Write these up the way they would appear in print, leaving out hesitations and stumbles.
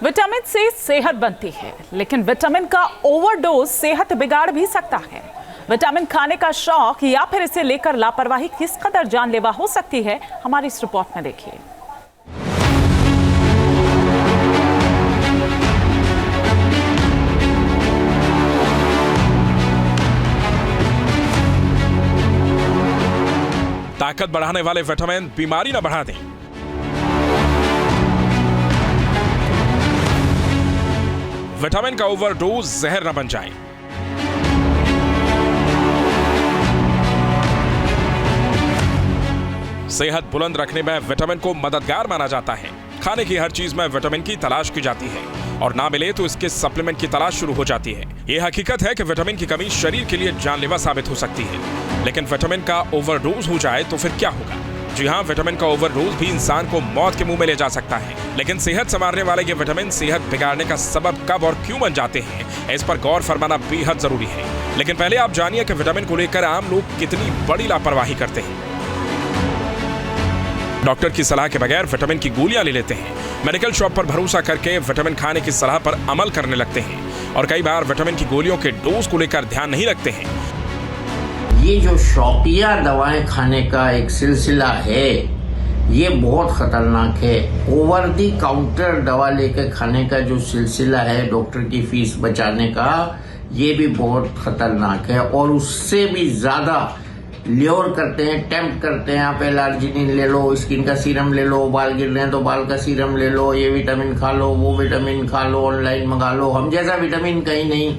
Vitamin से सेहत बनती है, लेकिन विटामिन का ओवरडोज सेहत बिगाड़ भी सकता है। विटामिन खाने का शौक या फिर इसे लेकर लापरवाही किस कदर जानलेवा हो सकती है, हमारी इस रिपोर्ट में देखिए। ताकत बढ़ाने वाले विटामिन बीमारी न बढ़ा दें। विटामिन का ओवरडोज जहर न बन जाए। सेहत बुलंद रखने में विटामिन को मददगार माना जाता है। खाने की हर चीज में विटामिन की तलाश की जाती है और ना मिले तो इसके सप्लीमेंट की तलाश शुरू हो जाती है। यह हकीकत है कि विटामिन की कमी शरीर के लिए जानलेवा साबित हो सकती है, लेकिन विटामिन का ओवरडोज हो जाए तो फिर क्या होगा? जी हाँ, विटामिन का ओवरडोज भी इंसान को मौत के मुंह में ले जा सकता है। लेकिन सेहत संवारने वाले ये विटामिन सेहत बिगाड़ने का सबब कब और क्यों बन जाते हैं, इस पर गौर फरमाना बेहद जरूरी है। लेकिन पहले आप जानिए कि विटामिन को लेकर आम लोग कितनी बड़ी लापरवाही करते हैं। डॉक्टर की सलाह के बगैर विटामिन की गोलियां ले लेते हैं। मेडिकल शॉप पर भरोसा करके विटामिन खाने की सलाह पर अमल करने लगते हैं और कई बार विटामिन की गोलियों के डोज को लेकर ध्यान नहीं रखते हैं। ये जो शौकिया दवाएं खाने का एक सिलसिला है, ये बहुत खतरनाक है। ओवर दी काउंटर दवा लेकर खाने का जो सिलसिला है डॉक्टर की फीस बचाने का, ये भी बहुत खतरनाक है। और उससे भी ज्यादा ल्योर करते हैं, टेम्प्ट करते हैं। आप एलार्जिनिन ले लो, स्किन का सीरम ले लो, बाल गिर रहे हैं तो बाल का सीरम ले लो, ये विटामिन खा लो, वो विटामिन खा लो, ऑनलाइन मंगा लो, हम जैसा विटामिन कहीं नहीं,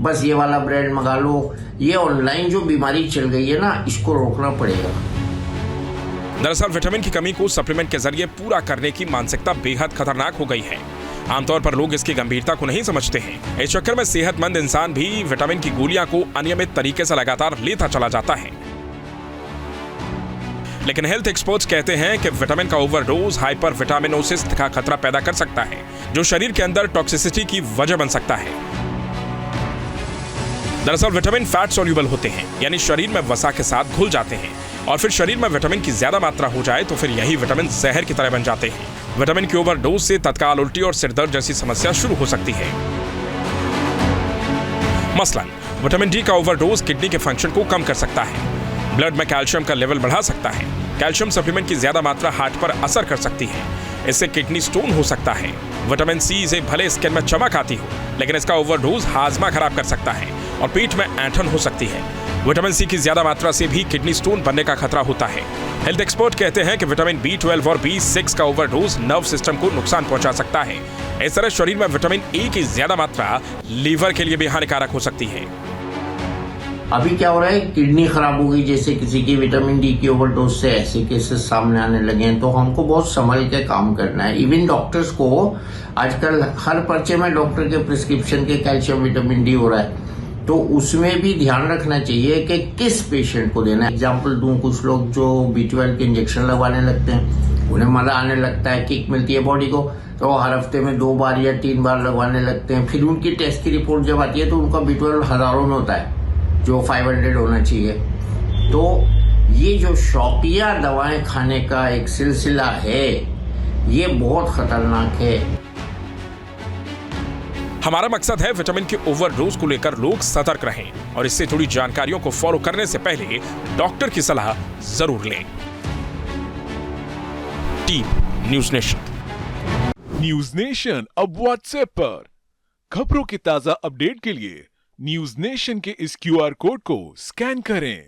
बस ये वाला ब्रांड मंगा लो। ये ऑनलाइन जो बीमारी चल गई है ना, इसको रोकना पड़ेगा। दरअसल विटामिन की कमी को सप्लीमेंट के जरिए पूरा करने की मानसिकता बेहद खतरनाक हो गई है। आमतौर पर लोग इसकी गंभीरता को नहीं समझते हैं। इस चक्कर में सेहतमंद इंसान भी विटामिन की गोलियां को अनियमित तरीके से लगातार लेता चला जाता है। लेकिन हेल्थ एक्सपर्ट्स कहते हैं कि विटामिन का ओवरडोज हाइपर विटामिनोसिस का खतरा पैदा कर सकता है, जो शरीर के अंदर टॉक्सिसिटी की वजह बन सकता है। दरअसल विटामिन फैट सॉल्यूबल होते हैं, यानी शरीर में वसा के साथ घुल जाते हैं और फिर शरीर में विटामिन की ज्यादा मात्रा हो जाए तो फिर यही विटामिन जहर की तरह बन जाते हैं। विटामिन की ओवरडोज से तत्काल उल्टी और सिरदर्द जैसी समस्या शुरू हो सकती है। मसलन विटामिन डी का ओवरडोज किडनी के फंक्शन को कम कर सकता है, ब्लड में कैल्शियम का लेवल बढ़ा सकता है। कैल्शियम सप्लीमेंट की ज्यादा मात्रा हार्ट पर असर कर सकती है, इससे किडनी स्टोन हो सकता है। विटामिन सी से भले स्किन में चमक आती हो, लेकिन इसका ओवरडोज हाजमा खराब कर सकता है और पेट में ऐंठन हो सकती है। विटामिन सी की ज्यादा मात्रा से भी किडनी स्टोन बनने का खतरा होता है। हेल्थ एक्सपर्ट कहते हैं कि विटामिन B12 और B6 का ओवरडोज नर्व सिस्टम को नुकसान पहुंचा सकता है। इस तरह शरीर में विटामिन ए की ज्यादा मात्रा लीवर के लिए भी हानिकारक हो सकती है। अभी क्या हो रहा है, किडनी खराब हो गई जैसे किसी की विटामिन डी की ओवरडोज से, ऐसे केसेस सामने आने लगे हैं। तो हमको बहुत संभल के काम करना है। इवन डॉक्टर्स को आजकल हर पर्चे में डॉक्टर के प्रिस्क्रिप्शन के कैल्शियम विटामिन डी हो रहा है, तो उसमें भी ध्यान रखना चाहिए कि किस पेशेंट को देना है। एग्जाम्पल दूं, कुछ लोग जो B12 के इंजेक्शन लगवाने लगते हैं, उन्हें मजा आने लगता है, किक मिलती है बॉडी को, तो हर हफ्ते में 2 बार या 3 बार लगवाने लगते हैं। फिर उनकी टेस्ट की रिपोर्ट जब आती है तो उनका B12 हजारों में होता है, जो 500 होना चाहिए। तो ये जो शौकिया दवाएं खाने का एक सिलसिला है, ये बहुत खतरनाक है। हमारा मकसद है विटामिन के ओवरडोज को लेकर लोग सतर्क रहें और इससे जुड़ी जानकारियों को फॉलो करने से पहले डॉक्टर की सलाह जरूर लें। Team news nation. News nation अब व्हाट्सएप पर खबरों की ताजा अपडेट के लिए न्यूज नेशन के इस QR कोड को स्कैन करें।